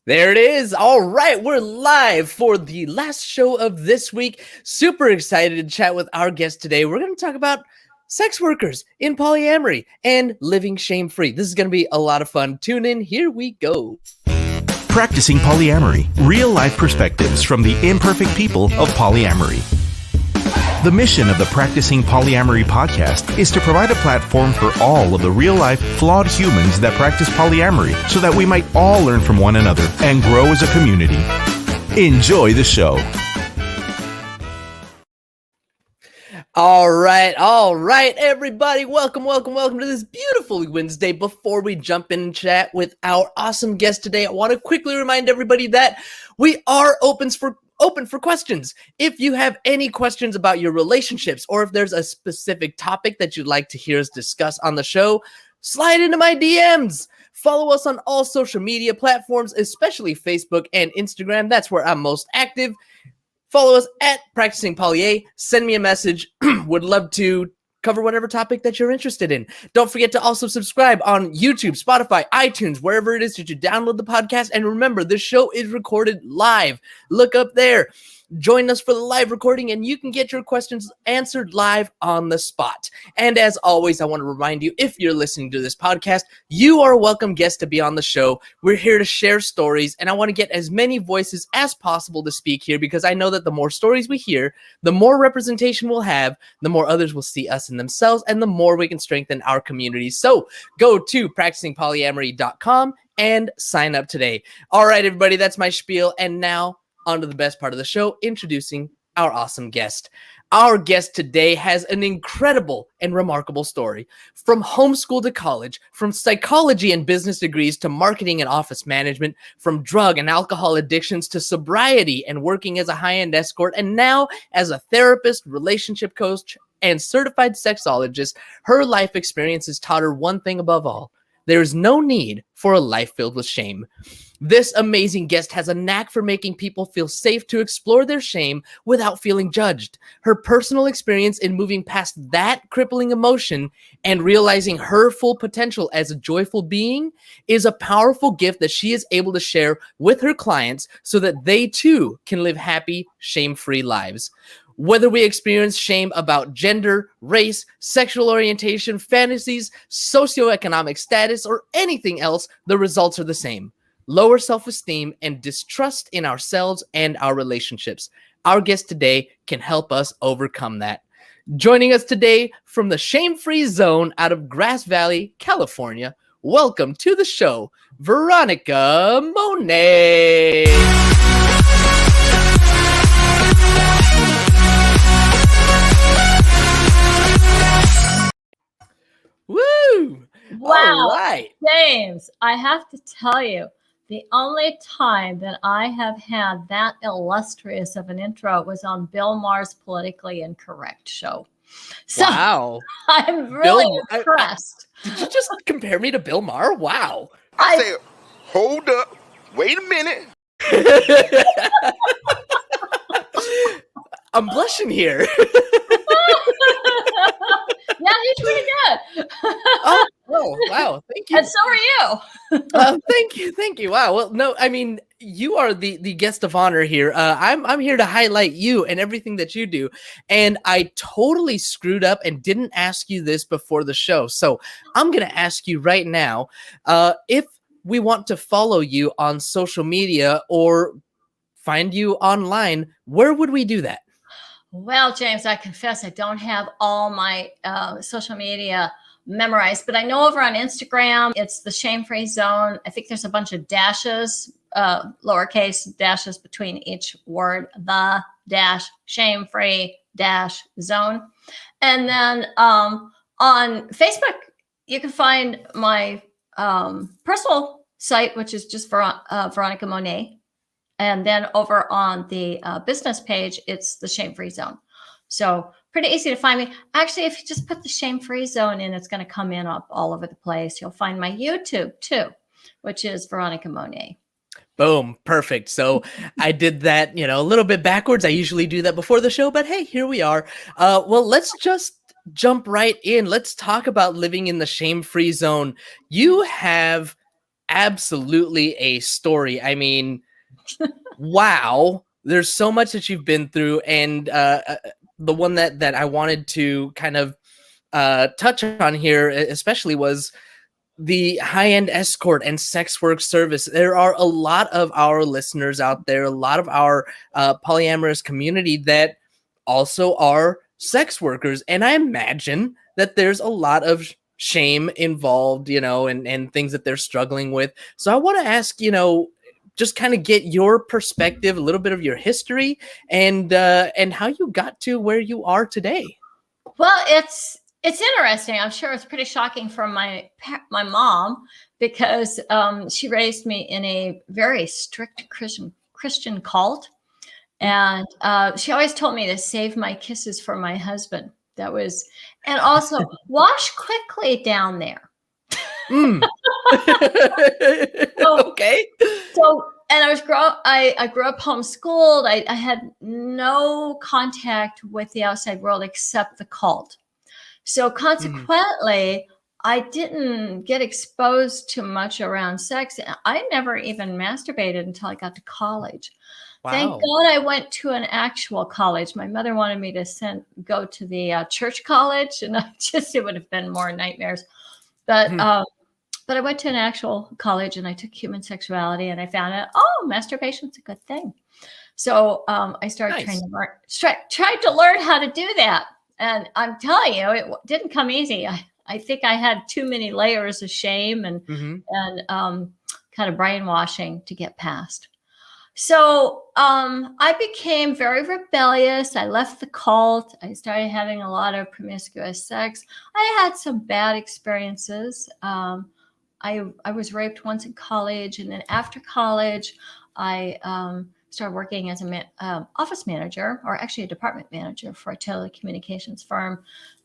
There it is. All right, we're live for the last show of this week. Super excited to chat with our guest today. We're going to talk about sex workers in polyamory and living shame-free. This is going to be a lot of fun. Tune in. Here we go. Practicing Polyamory, real-life perspectives from the imperfect people of polyamory. The mission of the Practicing Polyamory podcast is to provide a platform for all of the real-life, flawed humans that practice polyamory so that we might all learn from one another and grow as a community. Enjoy the show. All right, everybody. Welcome to this beautiful Wednesday. Before we jump in and chat with our awesome guest today, I want to quickly remind everybody that we are open for questions. If you have any questions about your relationships, or if there's a specific topic that you'd like to hear us discuss on the show, slide into my DMs. Follow us on all social media platforms, especially Facebook and Instagram. That's where I'm most active. Follow us at Practicing Polya. Send me a message. Would love to cover whatever topic that you're interested in. Don't forget to also subscribe on YouTube, Spotify, iTunes, wherever it is that you download the podcast. And remember, this show is recorded live. Look up there. Join us for the live recording, and you can get your questions answered live on the spot. And as always, I want to remind you, if you're listening to this podcast, you are a welcome guest to be on the show. We're here to share stories, and I want to get as many voices as possible to speak here, because I know that the more stories we hear, the more representation we'll have, the more others will see us in themselves, and the more we can strengthen our community. So go to practicingpolyamory.com and sign up today. All right, everybody, that's my spiel. And now, on to the best part of the show, introducing our awesome guest. Our guest today has an incredible and remarkable story. From homeschool to college, from psychology and business degrees to marketing and office management, from drug and alcohol addictions to sobriety and working as a high-end escort, and now as a therapist, relationship coach, and certified sexologist, her life experience has taught her one thing above all: there is no need for a life filled with shame. This amazing guest has a knack for making people feel safe to explore their shame without feeling judged. Her personal experience in moving past that crippling emotion and realizing her full potential as a joyful being is a powerful gift that she is able to share with her clients so that they too can live happy, shame-free lives. Whether we experience shame about gender, race, sexual orientation, fantasies, socioeconomic status, or anything else, the results are the same: lower self-esteem and distrust in ourselves and our relationships. Our guest today can help us overcome that. Joining us today from the shame-free zone out of Grass Valley, California, welcome to the show, Veronica Monet. Woo! Wow, right. James, I have to tell you, the only time that I have had that illustrious of an intro was on Bill Maher's Politically Incorrect show. So Wow. I'm really impressed. Did you just compare me to Bill Maher? Wow. I said, hold up, wait a minute. I'm blushing here. Yeah, he's pretty good. Oh, wow. Thank you. And so are you. Thank you. Wow. Well, no, I mean, you are the guest of honor here. I'm here to highlight you and everything that you do. And I totally screwed up and didn't ask you this before the show. So I'm going to ask you right now, if we want to follow you on social media or find you online, where would we do that? Well, James, I confess I don't have all my social media memorized, but I know over on Instagram, it's the Shame-Free Zone. I think there's a bunch of dashes, lowercase dashes between each word, the dash shame-free dash zone. And then on Facebook, you can find my personal site, which is just Veronica Monet. And then over on the business page, it's the Shame-Free Zone. So pretty easy to find me. Actually, if you just put the Shame-Free Zone in, it's going to come in up all over the place. You'll find my YouTube too, which is Veronica Monet. Boom. Perfect. So I did that, a little bit backwards. I usually do that before the show, but hey, here we are. Well, let's just jump right in. Let's talk about living in the shame-free zone. You have absolutely a story. I mean, wow, there's so much that you've been through, and the one that I wanted to kind of touch on here, especially, was the high-end escort and sex work service. There are a lot of our listeners out there, a lot of our polyamorous community that also are sex workers, and I imagine that there's a lot of shame involved, and things that they're struggling with. So I want to ask, just kind of get your perspective, a little bit of your history, and how you got to where you are today. Well, it's interesting. I'm sure it's pretty shocking for my mom, because she raised me in a very strict Christian cult, and she always told me to save my kisses for my husband. That was, and also wash quickly down there. Okay. So, and I grew up homeschooled. I had no contact with the outside world except the cult. So consequently, I didn't get exposed to much around sex. I never even masturbated until I got to college. Wow. Thank God I went to an actual college. My mother wanted me to go to the church college, and it would have been more nightmares. But I went to an actual college, and I took human sexuality, and I found out, masturbation's a good thing. So I started tried to learn how to do that. And I'm telling you, it didn't come easy. I think I had too many layers of shame and kind of brainwashing to get past. So I became very rebellious. I left the cult. I started having a lot of promiscuous sex. I had some bad experiences. I was raped once in college, and then after college, I started working as an office manager, or actually a department manager, for a telecommunications firm.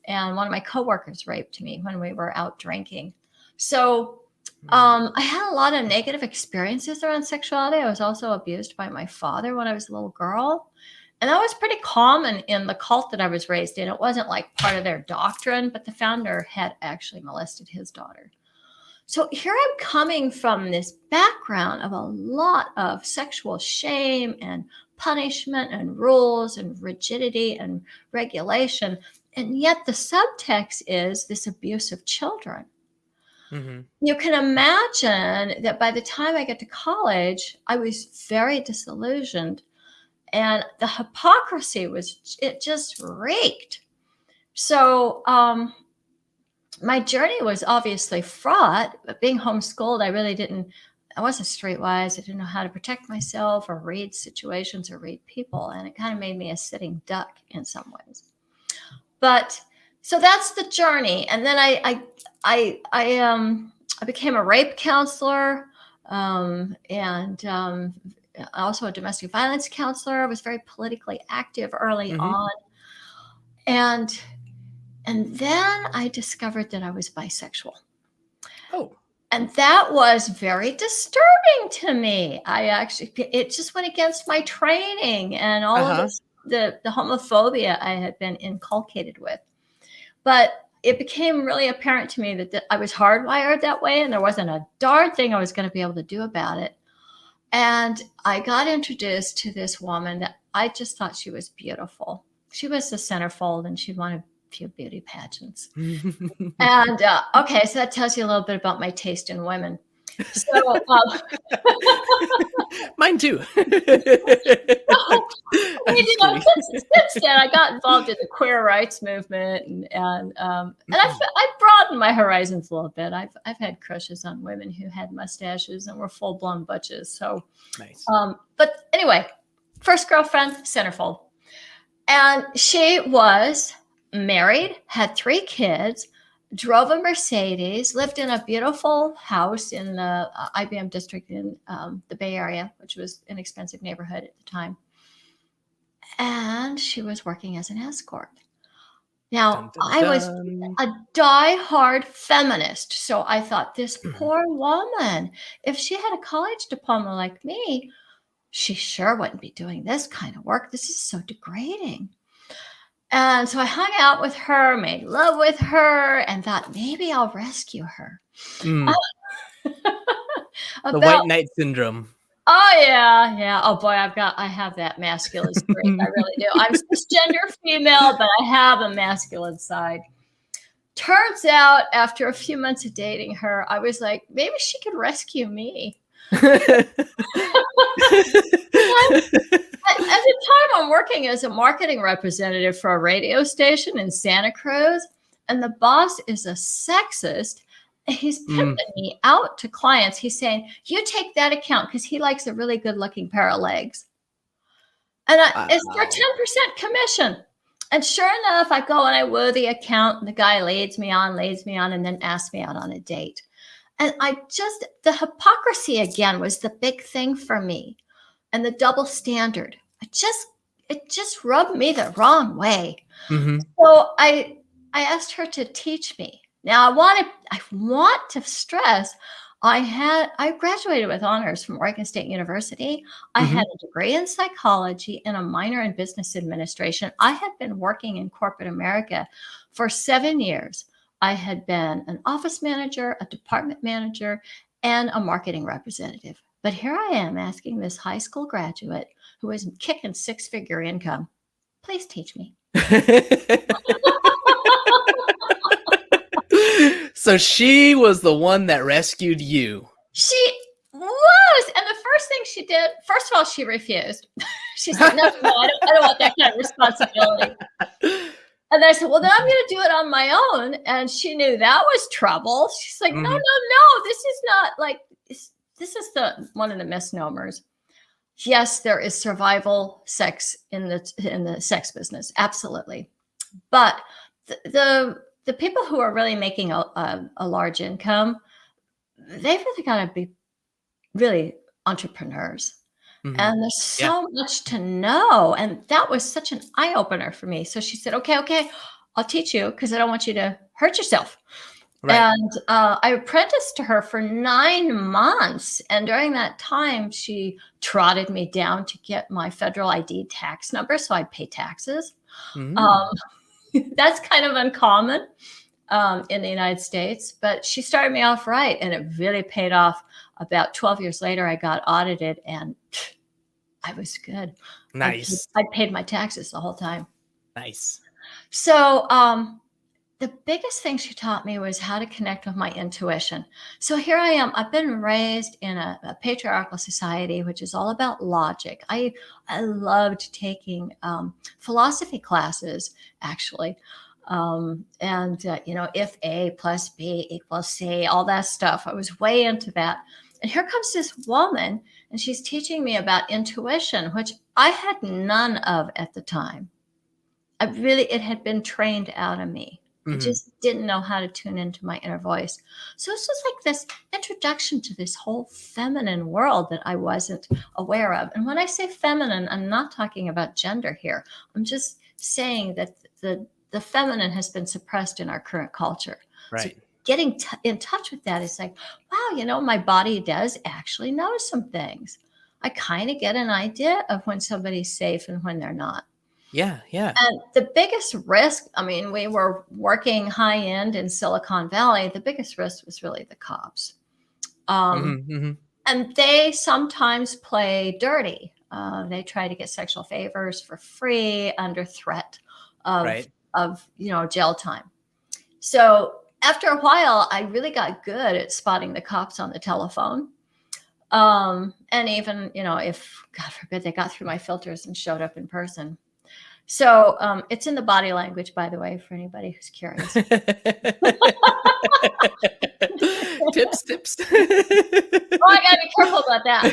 And one of my coworkers raped me when we were out drinking. So I had a lot of negative experiences around sexuality. I was also abused by my father when I was a little girl. And that was pretty common in the cult that I was raised in. It wasn't like part of their doctrine, but the founder had actually molested his daughter. So here I'm coming from this background of a lot of sexual shame and punishment and rules and rigidity and regulation. And yet the subtext is this abuse of children. You can imagine that by the time I get to college, I was very disillusioned, and the hypocrisy it just reeked. So my journey was obviously fraught, but being homeschooled, I wasn't streetwise. I didn't know how to protect myself or read situations or read people. And it kind of made me a sitting duck in some ways. But so that's the journey. And then I became a rape counselor, and also a domestic violence counselor. I was very politically active early on. And then I discovered that I was bisexual. Oh. And that was very disturbing to me. It just went against my training and all of this, the homophobia I had been inculcated with. But it became really apparent to me that I was hardwired that way, and there wasn't a darn thing I was going to be able to do about it. And I got introduced to this woman that I just thought she was beautiful. She was the centerfold, and she won a few beauty pageants. And okay, so that tells you a little bit about my taste in women. So mine too. Since then, I got involved in the queer rights movement, and I broadened my horizons a little bit. I've had crushes on women who had mustaches and were full blown butches. So nice. But anyway, first girlfriend, centerfold, and she was married, had 3 kids, drove a Mercedes, lived in a beautiful house in the IBM district in the Bay Area, which was an expensive neighborhood at the time. And she was working as an escort. Now, I was a die-hard feminist. So I thought, this poor woman, if she had a college diploma like me, she sure wouldn't be doing this kind of work. This is so degrading. And so I hung out with her, made love with her, and thought maybe I'll rescue her. The white knight syndrome. Oh yeah. Oh boy, I have that masculine streak. I really do. I'm cisgender female, but I have a masculine side. Turns out, after a few months of dating her, I was like, maybe she could rescue me. At the time, I'm working as a marketing representative for a radio station in Santa Cruz, and the boss is a sexist. He's pimping me out to clients. He's saying, you take that account because he likes a really good looking pair of legs. And it's for 10% commission. And sure enough, I go and I woo the account, and the guy leads me on, and then asks me out on a date. And the hypocrisy again was the big thing for me, and the double standard. It just rubbed me the wrong way. Mm-hmm. So I asked her to teach me. Now I want to stress, I graduated with honors from Oregon State University. I had a degree in psychology and a minor in business administration. I had been working in corporate America for 7 years. I had been an office manager, a department manager, and a marketing representative. But here I am asking this high school graduate who is kicking 6-figure income, please teach me. So she was the one that rescued you. She was. And the first thing she did, first of all, she refused. She said, no, I don't want that kind of responsibility. And I said, well, then I'm going to do it on my own. And she knew that was trouble. She's like, no, this is not like, this is one of the misnomers. Yes, there is survival sex in the sex business. Absolutely. But the people who are really making a large income, they've really got to be really entrepreneurs. Mm-hmm. And there's so much to know. And that was such an eye-opener for me. So she said, okay, I'll teach you because I don't want you to hurt yourself. Right. And I apprenticed to her for 9 months. And during that time, she trotted me down to get my federal ID tax number so I'd pay taxes. Mm-hmm. That's kind of uncommon in the United States, but she started me off right, and it really paid off. About 12 years later, I got audited, and I was good. Nice. I paid my taxes the whole time. Nice. So the biggest thing she taught me was how to connect with my intuition. So here I am. I've been raised in a patriarchal society, which is all about logic. I loved taking philosophy classes, actually. If A plus B equals C, all that stuff. I was way into that. And here comes this woman, and she's teaching me about intuition, which I had none of at the time. It had been trained out of me. I just didn't know how to tune into my inner voice. So this was like this introduction to this whole feminine world that I wasn't aware of. And when I say feminine, I'm not talking about gender here. I'm just saying that the feminine has been suppressed in our current culture. Right. So getting in touch with that is like, wow, my body does actually know some things. I kind of get an idea of when somebody's safe and when they're not. Yeah. And the biggest risk, we were working high end in Silicon Valley. The biggest risk was really the cops. And they sometimes play dirty. They try to get sexual favors for free under threat of jail time. So after a while, I really got good at spotting the cops on the telephone. And even, if, God forbid, they got through my filters and showed up in person. So it's in the body language, by the way, for anybody who's curious. Tips. I got to be careful about that.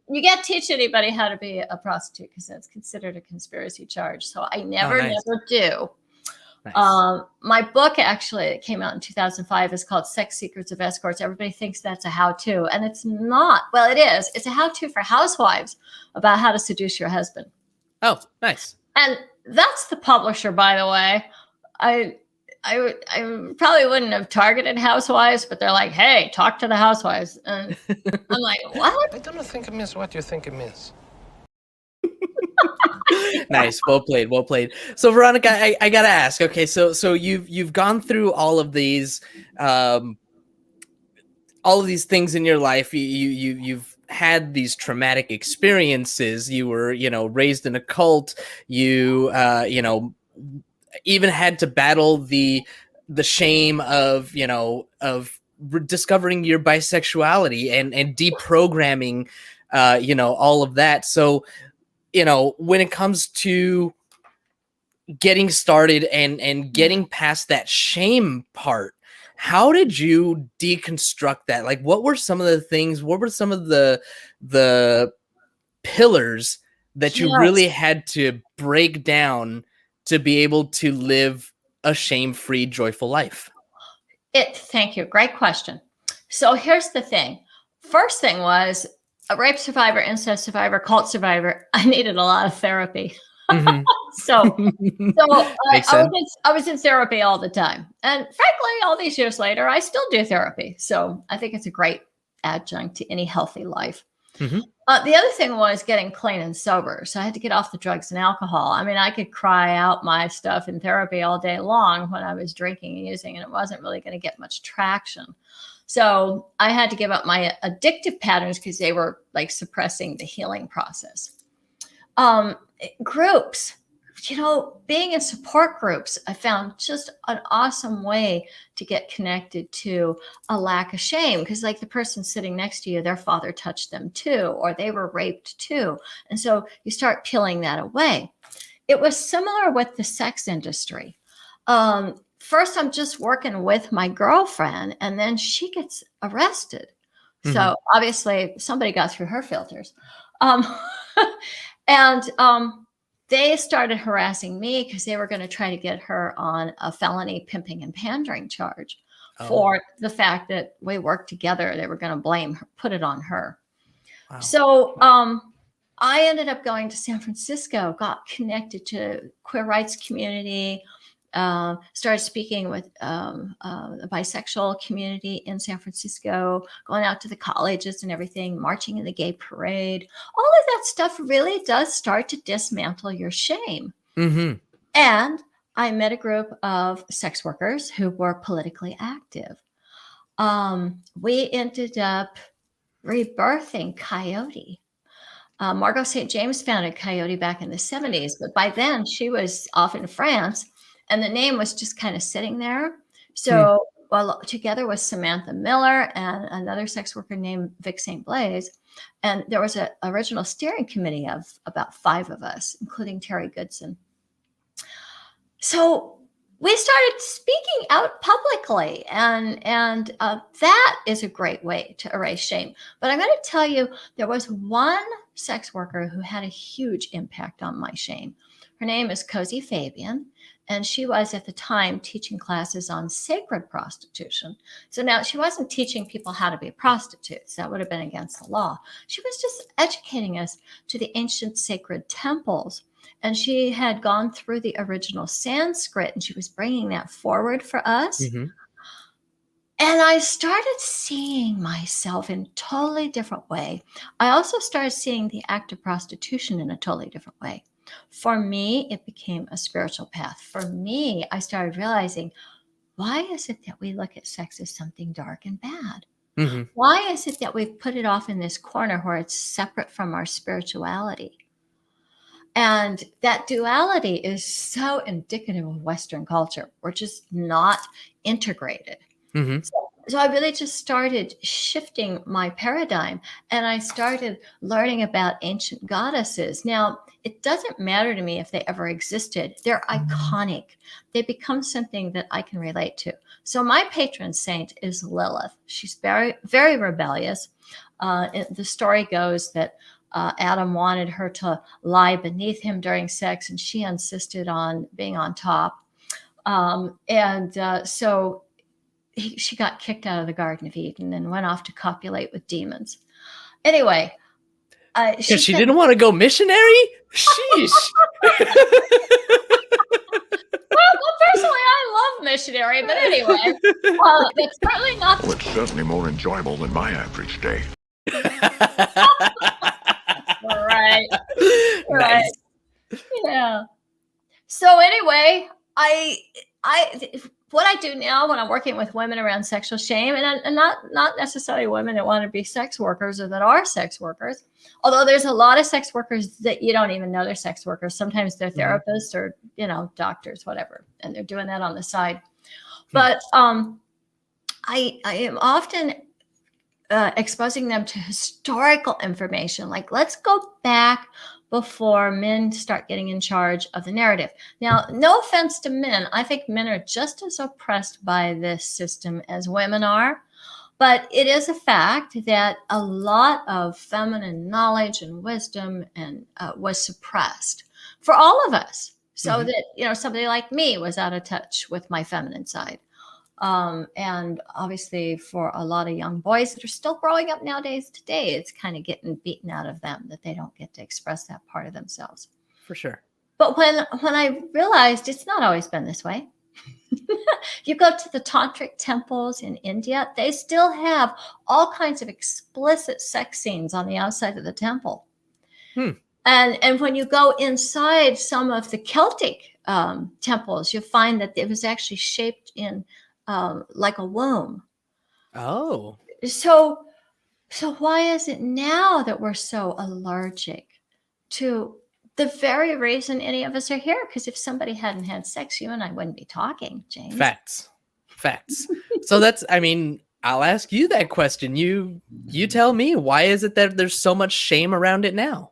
You can't teach anybody how to be a prostitute because that's considered a conspiracy charge. So I never do. Nice. My book actually came out in 2005 is called Sex Secrets of Escorts. Everybody thinks that's a how-to, and it's not. Well, it is. It's a how-to for housewives about how to seduce your husband. Oh, nice. And that's the publisher, by the way. I probably wouldn't have targeted housewives, but they're like, hey, talk to the housewives. And I'm like, what? I don't think it means what you think it means. Nice. Well played. So Veronica, I gotta ask, okay, so you've gone through all of these all of these things in your life, you've had these traumatic experiences. You were, raised in a cult. You, even had to battle the shame of, discovering your bisexuality and deprogramming, all of that. So, when it comes to getting started and getting past that shame part, how did you deconstruct that? Like, what were some of the things, what were some of the pillars that you Yes. really had to break down to be able to live a shame-free, joyful life? Thank you. Great question. So here's the thing. First thing was a rape survivor, incest survivor, cult survivor. I needed a lot of therapy. Mhm. So Makes I sense. was in therapy all the time. And frankly, all these years later, I still do therapy. So I think it's a great adjunct to any healthy life. Mhm. The other thing was getting clean and sober. So I had to get off the drugs and alcohol. I mean, I could cry out my stuff in therapy all day long when I was drinking and using, and it wasn't really going to get much traction. So I had to give up my addictive patterns because they were like suppressing the healing process. Groups, being in support groups, I found just an awesome way to get connected to a lack of shame, because like the person sitting next to you, their father touched them too, or they were raped too. And so you start peeling that away. It was similar with the sex industry. First, I'm just working with my girlfriend, and then she gets arrested. So obviously somebody got through her filters. Um, and they started harassing me because they were going to try to get her on a felony pimping and pandering charge for the fact that we worked together. They were going to put it on her. Wow. So I ended up going to San Francisco, got connected to queer rights community, started speaking with the bisexual community in San Francisco, going out to the colleges and everything, marching in the gay parade. All of that stuff really does start to dismantle your shame. Mm-hmm. And I met a group of sex workers who were politically active. We ended up rebirthing Coyote. Margot St. James founded Coyote back in the 70s, but by then she was off in France and the name was just kind of sitting there. So together with Samantha Miller and another sex worker named Vic St. Blaise, and there was an original steering committee of about 5 of us, including Terry Goodson. So we started speaking out publicly, and that is a great way to erase shame. But I'm going to tell you, there was one sex worker who had a huge impact on my shame. Her name is Cozy Fabian, and she was at the time teaching classes on sacred prostitution. So now she wasn't teaching people how to be prostitutes. That would have been against the law. She was just educating us to the ancient sacred temples. And she had gone through the original Sanskrit, and she was bringing that forward for us. Mm-hmm. And I started seeing myself in a totally different way. I also started seeing the act of prostitution in a totally different way. For me, it became a spiritual path. For me, I started realizing, why is it that we look at sex as something dark and bad? Mm-hmm. Why is it that we've put it off in this corner where it's separate from our spirituality? And that duality is so indicative of Western culture. We're just not integrated. Mm-hmm. So I really just started shifting my paradigm, and I started learning about ancient goddesses. Now, it doesn't matter to me if they ever existed. They're iconic. They become something that I can relate to. So my patron saint is Lilith. She's very, very rebellious. The story goes that Adam wanted her to lie beneath him during sex, and she insisted on being on top. So she got kicked out of the Garden of Eden and went off to copulate with demons. Anyway, she didn't want to go missionary? Sheesh. Well, personally, I love missionary, but anyway, that's certainly not. Well, it's certainly more enjoyable than my average day. Right. Nice. Yeah. So anyway, what I do now when I'm working with women around sexual shame, and not necessarily women that want to be sex workers or that are sex workers, although there's a lot of sex workers that you don't even know they're sex workers. Sometimes they're therapists or, doctors, whatever, and they're doing that on the side. But I am often exposing them to historical information. Like, let's go back before men start getting in charge of the narrative. Now, no offense to men. I think men are just as oppressed by this system as women are. But it is a fact that a lot of feminine knowledge and wisdom was suppressed for all of us. So that, somebody like me was out of touch with my feminine side. And obviously for a lot of young boys that are still growing up nowadays today, it's kind of getting beaten out of them that they don't get to express that part of themselves. For sure. But when I realized it's not always been this way, you go to the tantric temples in India, they still have all kinds of explicit sex scenes on the outside of the temple. And when you go inside some of the Celtic temples, you find that it was actually shaped in like a womb. Oh. So why is it now that we're so allergic to the very reason any of us are here? Because if somebody hadn't had sex, you and I wouldn't be talking, James. Facts. So I'll ask you that question. You tell me, why is it that there's so much shame around it now?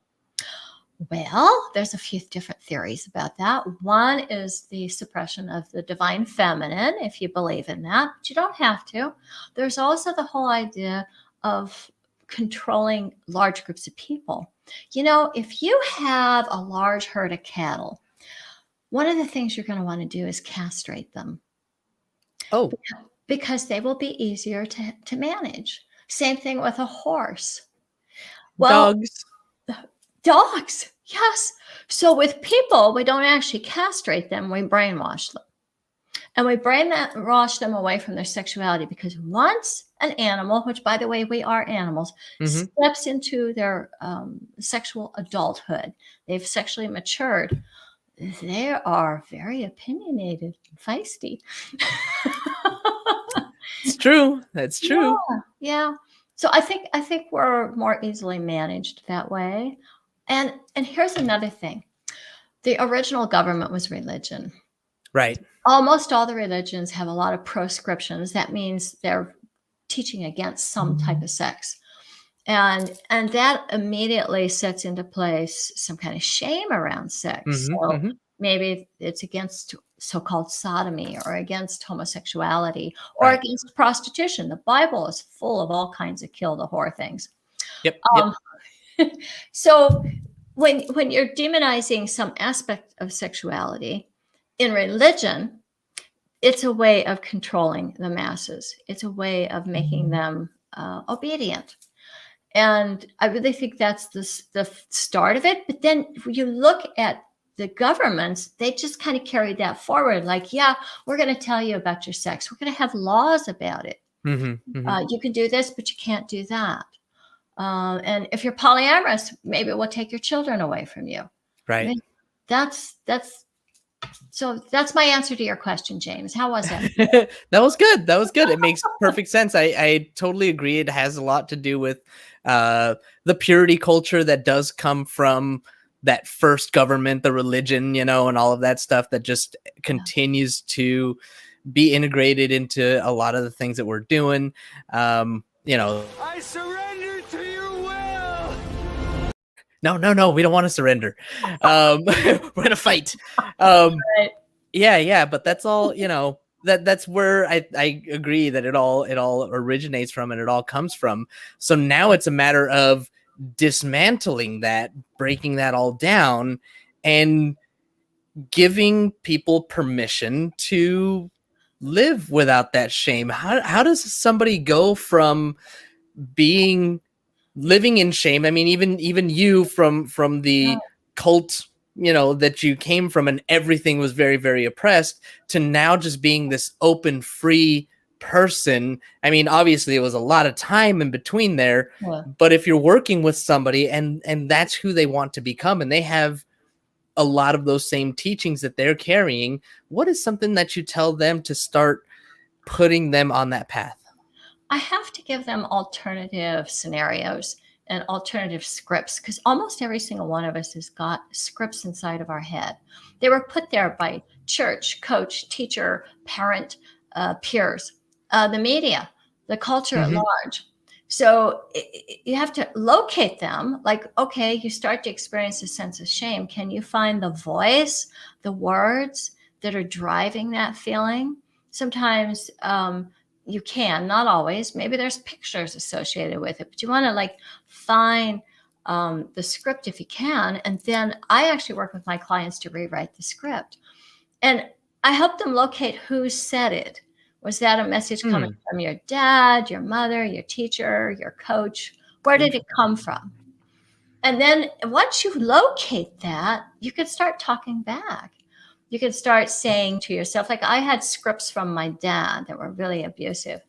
Well, there's a few different theories about that. One is the suppression of the divine feminine, if you believe in that, but you don't have to. There's also the whole idea of controlling large groups of people. If you have a large herd of cattle, one of the things you're going to want to do is castrate them. Oh. Because they will be easier to manage. Same thing with a horse. Well, Dogs, yes. So with people, we don't actually castrate them, we brainwash them. And we brainwash them away from their sexuality, because once an animal, which by the way, we are animals, steps into their sexual adulthood, they've sexually matured, they are very opinionated and feisty. It's true. That's true. Yeah. So I think we're more easily managed that way. And here's another thing. The original government was religion. Right. Almost all the religions have a lot of proscriptions. That means they're teaching against some type of sex. And that immediately sets into place some kind of shame around sex. Maybe it's against so-called sodomy, or against homosexuality, or against prostitution. The Bible is full of all kinds of kill the whore things. Yep. So when you're demonizing some aspect of sexuality in religion, it's a way of controlling the masses. It's a way of making them obedient. And I really think that's the start of it. But then you look at the governments, they just kind of carried that forward. Like, yeah, we're going to tell you about your sex. We're going to have laws about it. You can do this, but you can't do that. And if you're polyamorous, maybe we'll take your children away from you. Right. I mean, that's my answer to your question, James. How was it? That was good. It makes perfect sense. I totally agree. It has a lot to do with the purity culture that does come from that first government, the religion, and all of that stuff that just continues to be integrated into a lot of the things that we're doing. I surrender to your will. No, we don't want to surrender. We're gonna fight. Yeah, but that's all. That's where I agree that it all originates from, and it all comes from. So now it's a matter of dismantling that, breaking that all down, and giving people permission to live without that shame. How does somebody go from living in shame? I mean, even you from the cult, that you came from, and everything was very, very oppressed, to now just being this open, free person. I mean, obviously it was a lot of time in between there, but if you're working with somebody and that's who they want to become, and they have a lot of those same teachings that they're carrying, what is something that you tell them to start putting them on that path? I have to give them alternative scenarios and alternative scripts, because almost every single one of us has got scripts inside of our head. They were put there by church, coach, teacher, parent, peers, the media, the culture at large. So you have to locate them. Like, okay, you start to experience a sense of shame. Can you find the voice, the words that are driving that feeling? Sometimes you can, not always. Maybe there's pictures associated with it, but you want to like find the script if you can. And then I actually work with my clients to rewrite the script. And I help them locate who said it. Was that a message coming from your dad, your mother, your teacher, your coach? Where did it come from? And then once you locate that, you can start talking back. You can start saying to yourself, like I had scripts from my dad that were really abusive.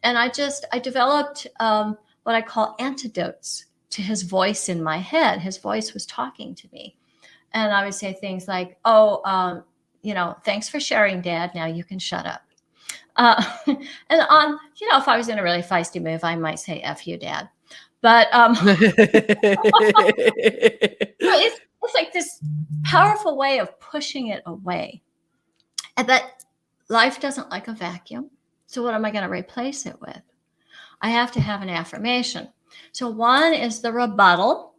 And I developed what I call antidotes to his voice in my head. His voice was talking to me. And I would say things like, thanks for sharing, Dad. Now you can shut up. And on, if I was in a really feisty mood, I might say, F you, Dad. But it's like this powerful way of pushing it away. And that life doesn't like a vacuum. So what am I going to replace it with? I have to have an affirmation. So one is the rebuttal,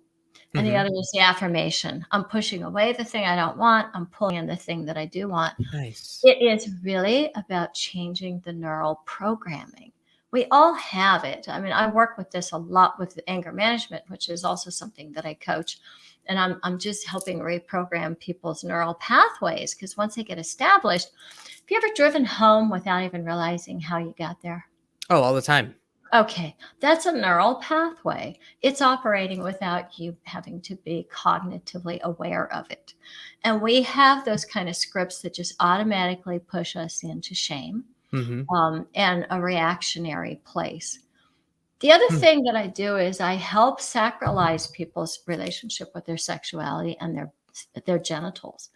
and the other is the affirmation. I'm pushing away the thing I don't want. I'm pulling in the thing that I do want. Nice. It is really about changing the neural programming. We all have it. I mean, I work with this a lot with anger management, which is also something that I coach. And I'm just helping reprogram people's neural pathways, because once they get established, have you ever driven home without even realizing how you got there? Oh, all the time. Okay, that's a neural pathway. It's operating without you having to be cognitively aware of it. And we have those kind of scripts that just automatically push us into shame and a reactionary place. The other thing that I do is I help sacralize people's relationship with their sexuality and their genitals.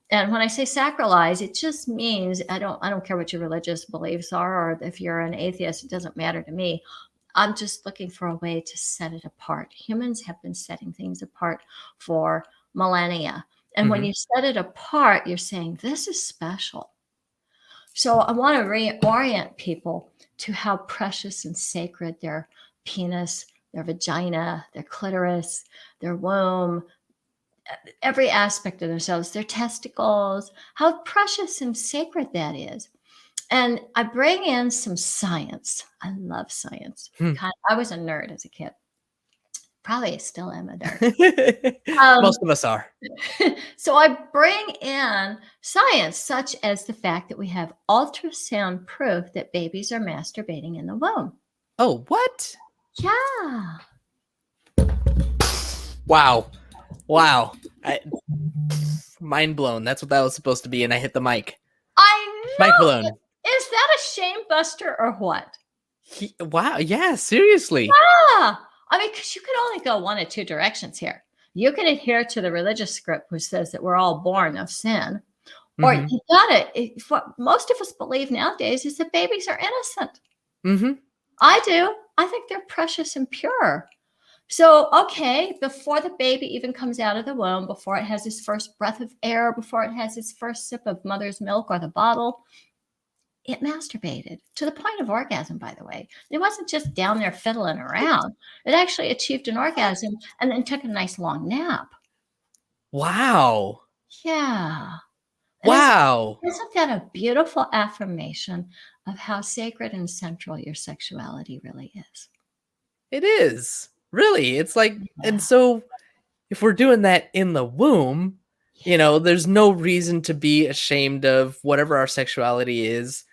And when I say sacralize, it just means I don't care what your religious beliefs are, or if you're an atheist, it doesn't matter to me. I'm just looking for a way to set it apart. Humans have been setting things apart for millennia. And when you set it apart, you're saying, this is special. So I want to reorient people to how precious and sacred their penis, their vagina, their clitoris, their womb, every aspect of themselves, their testicles, how precious and sacred that is. And I bring in some science. I love science. I was a nerd as a kid. Probably still am a nerd. Most of us are. So I bring in science, such as the fact that we have ultrasound proof that babies are masturbating in the womb. Oh, what? Yeah. Wow. Mind blown. That's what that was supposed to be, and I hit the mic. I know. Mic blown. Is that a shame buster or what? Wow. Yeah, seriously. Yeah. I mean, because you can only go one of two directions here. You can adhere to the religious script, which says that we're all born of sin. Or you got it. What most of us believe nowadays is that babies are innocent. I do. I think they're precious and pure. So, okay, before the baby even comes out of the womb, before it has its first breath of air, before it has its first sip of mother's milk or the bottle, it masturbated to the point of orgasm, by the way. It wasn't just down there fiddling around. It actually achieved an orgasm and then took a nice long nap. Wow. Yeah. Wow. Isn't that a beautiful affirmation of how sacred and central your sexuality really is? It is. Really. It's like, and so if we're doing that in the womb, there's no reason to be ashamed of whatever our sexuality is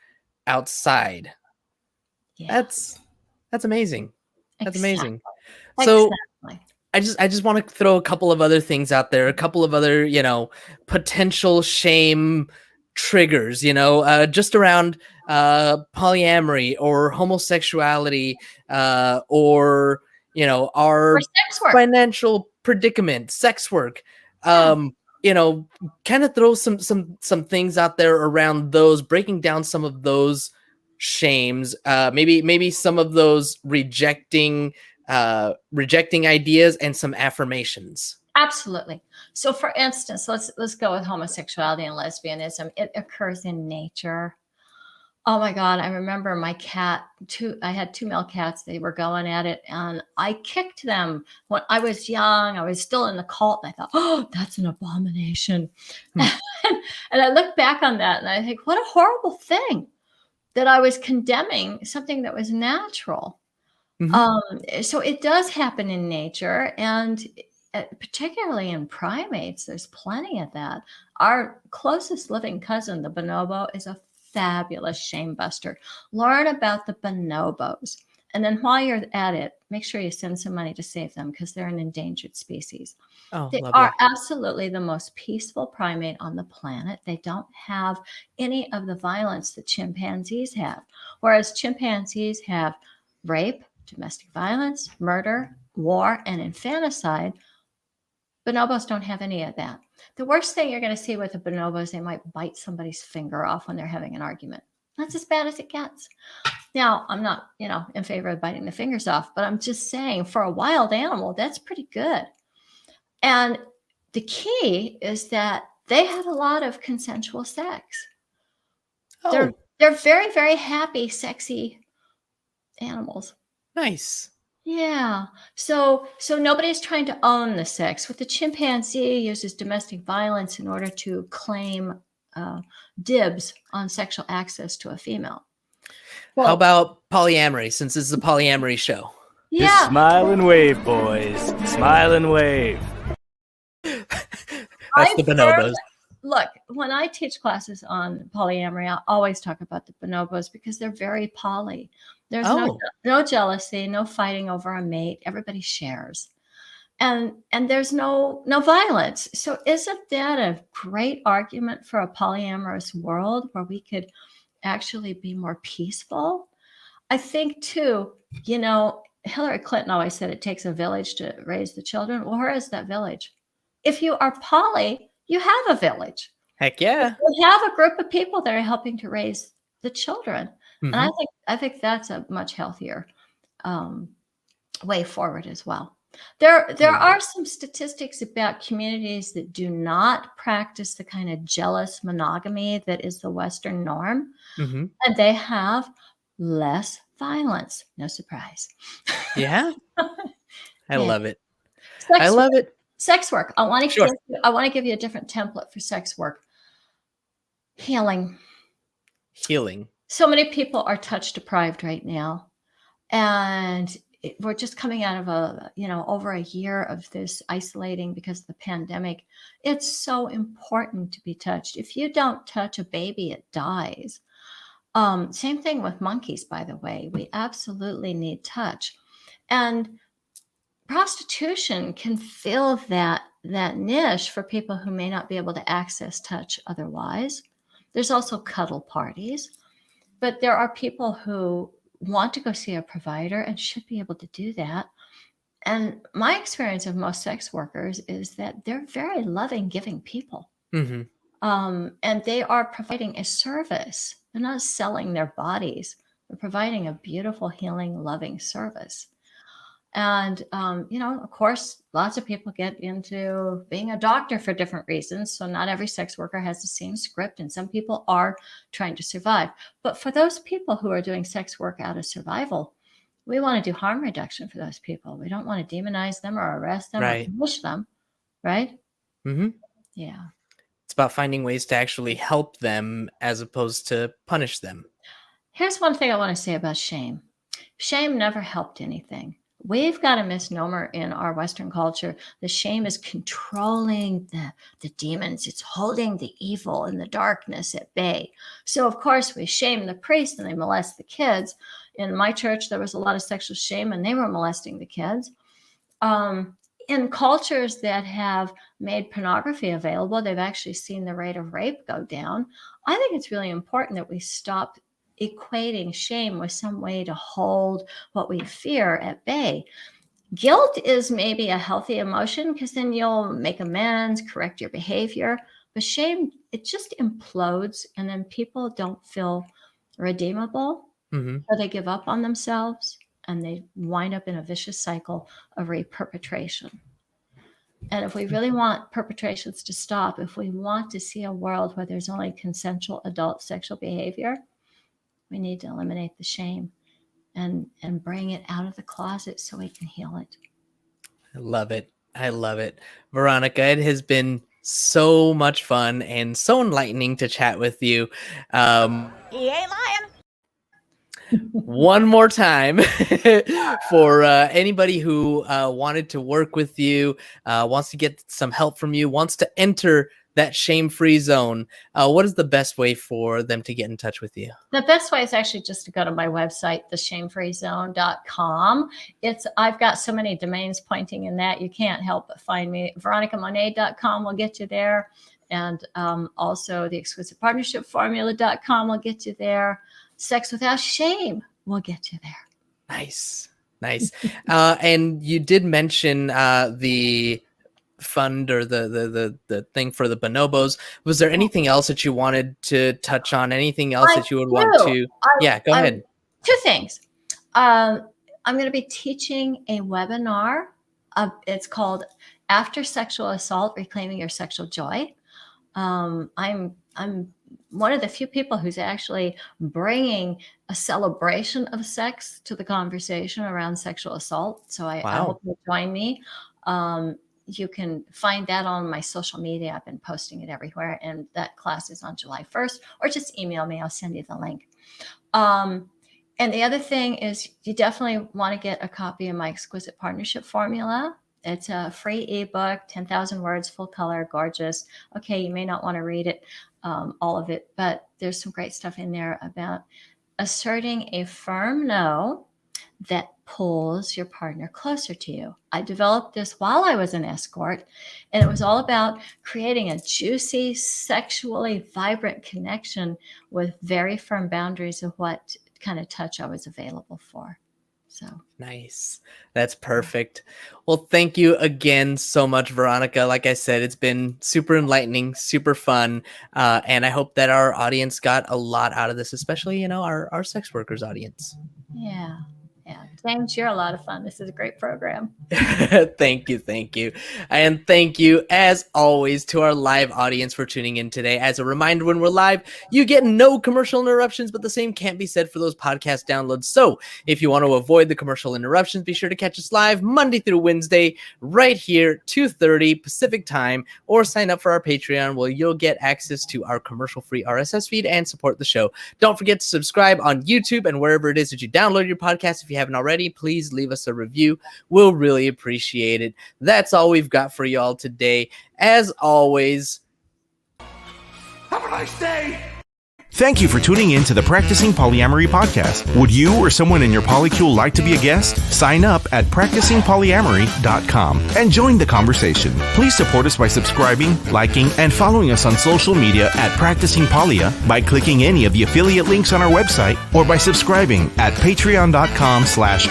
outside. That's amazing. That's amazing. So I just want to throw a couple of other things out there, a couple of other, potential shame triggers, just around polyamory or homosexuality, or our sex work. financial predicament, sex work. kind of throw some things out there around those, breaking down some of those shames, maybe some of those rejecting ideas and some affirmations. Absolutely. So for instance, let's go with homosexuality and lesbianism. It occurs in nature. Oh my God, I remember my cat, I had 2 male cats. They were going at it and I kicked them when I was young. I was still in the cult and I thought, oh, that's an abomination. And I look back on that and I think, what a horrible thing that I was condemning something that was natural. So it does happen in nature, and particularly in primates, there's plenty of that. Our closest living cousin, the bonobo, is a fabulous shame buster. Learn about the bonobos. And then while you're at it, make sure you send some money to save them because they're an endangered species. Oh, they lovely. are absolutely the most peaceful primate on the planet. They don't have any of the violence that chimpanzees have. Whereas chimpanzees have rape, domestic violence, murder, war, and infanticide, bonobos don't have any of that. The worst thing you're going to see with a bonobo is they might bite somebody's finger off when they're having an argument. That's as bad as it gets. Now, I'm not, in favor of biting the fingers off, but I'm just saying for a wild animal, that's pretty good. And the key is that they have a lot of consensual sex. Oh, They're very, very happy, sexy animals. nice. Yeah. So nobody's trying to own the sex. With the chimpanzee, uses domestic violence in order to claim dibs on sexual access to a female. Well, How about polyamory, since this is a polyamory show? yeah. Just smile and wave, boys. Smile and wave. That's the bonobos. Look, when I teach classes on polyamory, I always talk about the bonobos because they're very poly. There's no jealousy, no fighting over a mate. Everybody shares. And there's no violence. So isn't that a great argument for a polyamorous world where we could actually be more peaceful? I think too, Hillary Clinton always said it takes a village to raise the children. Well, where is that village? If you are poly, you have a village. Heck yeah. You have a group of people that are helping to raise the children. And I think that's a much healthier way forward as well. There are some statistics about communities that do not practice the kind of jealous monogamy that is the Western norm, and they have less violence. No surprise. Yeah, I love it. I love it. Sex work. I want to give you a different template for sex work. Healing. So many people are touch deprived right now, and we're just coming out of over a year of this isolating because of the pandemic. It's so important to be touched. If you don't touch a baby, it dies. Same thing with monkeys, by the way. We absolutely need touch, and prostitution can fill that niche for people who may not be able to access touch otherwise. There's also cuddle parties, but there are people who want to go see a provider and should be able to do that. And my experience of most sex workers is that they're very loving, giving people. And they are providing a service. They're not selling their bodies. They're providing a beautiful, healing, loving service. And, of course, lots of people get into being a doctor for different reasons. So not every sex worker has the same script, and some people are trying to survive. But for those people who are doing sex work out of survival, we want to do harm reduction for those people. We don't want to demonize them or arrest them or punish them, right? Yeah. It's about finding ways to actually help them as opposed to punish them. Here's one thing I want to say about shame. Shame never helped anything. We've got a misnomer in our Western culture. The shame is controlling the demons. It's holding the evil and the darkness at bay. So, of course, we shame the priests and they molest the kids. In my church, there was a lot of sexual shame and they were molesting the kids. In cultures that have made pornography available, they've actually seen the rate of rape go down. I think it's really important that we stop equating shame with some way to hold what we fear at bay. Guilt is maybe a healthy emotion because then you'll make amends, correct your behavior. But shame, it just implodes, and then people don't feel redeemable. Mm-hmm. So they give up on themselves, and they wind up in a vicious cycle of reperpetration. And if we really want perpetrations to stop, if we want to see a world where there's only consensual adult sexual behavior, we need to eliminate the shame and bring it out of the closet so we can heal it. I love it. I love it. Veronica, it has been so much fun and so enlightening to chat with you. He ain't lying. One more time for anybody who wanted to work with you, wants to get some help from you, wants to enter that shame-free zone, what is the best way for them to get in touch with you? The best way is actually just to go to my website, theshamefreezone.com. I've got so many domains pointing in that, you can't help but find me. veronicamonet.com will get you there. And also the Exquisite Partnership Formula.com will get you there. Sex Without Shame will get you there. Nice. And you did mention the fund or the thing for the bonobos. Was there anything else that you wanted to touch on? Anything else that you would want to? Go ahead. Two things. I'm going to be teaching a webinar. It's called After Sexual Assault, Reclaiming Your Sexual Joy. I'm one of the few people who's actually bringing a celebration of sex to the conversation around sexual assault. So I hope you'll join me. You can find that on my social media. I've been posting it everywhere. And that class is on July 1st, or just email me. I'll send you the link. And the other thing is you definitely want to get a copy of my Exquisite Partnership Formula. It's a free ebook, 10,000 words, full color, gorgeous. Okay, you may not want to read it, all of it, but there's some great stuff in there about asserting a firm no that pulls your partner closer to you. I developed this while I was an escort, and it was all about creating a juicy, sexually vibrant connection with very firm boundaries of what kind of touch I was available for. So nice. That's perfect. Well, thank you again so much, Veronica. Like I said, it's been super enlightening, super fun. And I hope that our audience got a lot out of this, especially, our sex workers audience. Yeah. James, you're a lot of fun. This is a great program. Thank you. And thank you, as always, to our live audience for tuning in today. As a reminder, when we're live, you get no commercial interruptions, but the same can't be said for those podcast downloads. So if you want to avoid the commercial interruptions, be sure to catch us live Monday through Wednesday, right here, 2:30 Pacific time, or sign up for our Patreon, where you'll get access to our commercial-free RSS feed and support the show. Don't forget to subscribe on YouTube and wherever it is that you download your podcast. If you haven't already, please leave us a review. We'll really appreciate it. That's all we've got for y'all today. As always, Have a nice day! Thank you for tuning in to the Practicing Polyamory podcast. Would you or someone in your polycule like to be a guest? Sign up at practicingpolyamory.com and join the conversation. Please support us by subscribing, liking, and following us on social media at Practicing Polya by clicking any of the affiliate links on our website or by subscribing at patreon.com/